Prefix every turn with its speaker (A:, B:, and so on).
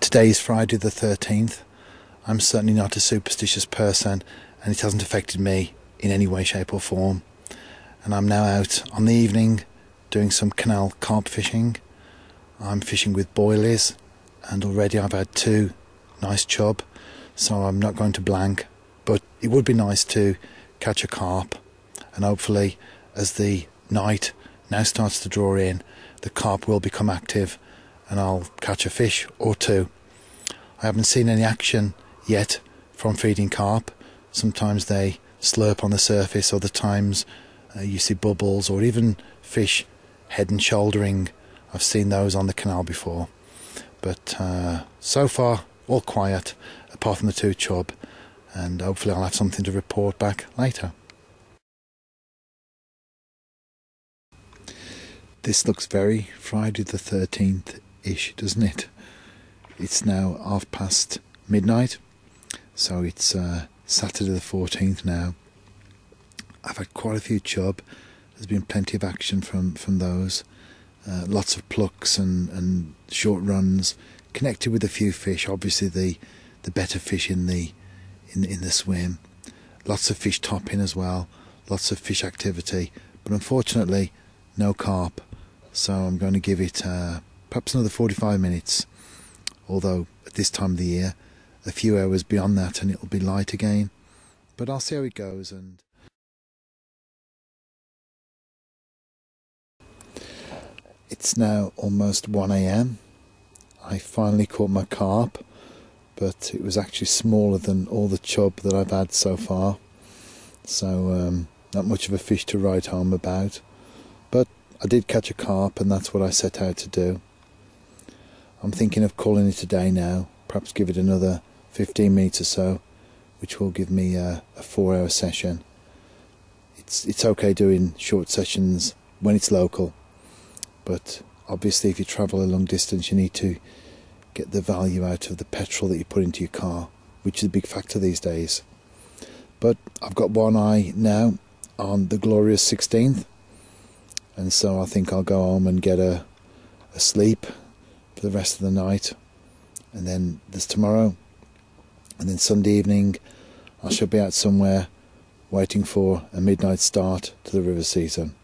A: Today is Friday the 13th. I'm certainly not a superstitious person, and it hasn't affected me in any way, shape or form. And I'm now out on the evening doing some canal carp fishing. I'm fishing with boilies, and already I've had 2 nice chub, so I'm not going to blank. But it would be nice to catch a carp, and hopefully as the night now starts to draw in, the carp will become active and I'll catch a fish or 2. I haven't seen any action yet from feeding carp. Sometimes they slurp on the surface, other times you see bubbles or even fish head and shouldering. I've seen those on the canal before. But so far all quiet apart from the 2 chub, and hopefully I'll have something to report back later. This looks very Friday the 13th-ish, doesn't it? It's now midnight, so it's Saturday the 14th now. I've had quite a few chub. There's been plenty of action from those. Lots of plucks and short runs, connected with a few fish. Obviously the better fish in the swim. Lots of fish topping as well. Lots of fish activity, but unfortunately no carp. So I'm going to give it perhaps another 45 minutes. Although at this time of the year, a few hours beyond that and it'll be light again. But I'll see how it goes. And it's now almost 1 AM. I finally caught my carp, but it was actually smaller than all the chub that I've had so far. So not much of a fish to write home about. But I did catch a carp, and that's what I set out to do. I'm thinking of calling it a day now, perhaps give it another 15 minutes or so, which will give me a 4-hour session. It's okay doing short sessions when it's local, but obviously if you travel a long distance you need to get the value out of the petrol that you put into your car, which is a big factor these days. But I've got one eye now on the glorious 16th, and so I think I'll go home and get a sleep for the rest of the night, and then there's tomorrow, and then Sunday evening I shall be out somewhere waiting for a midnight start to the river season.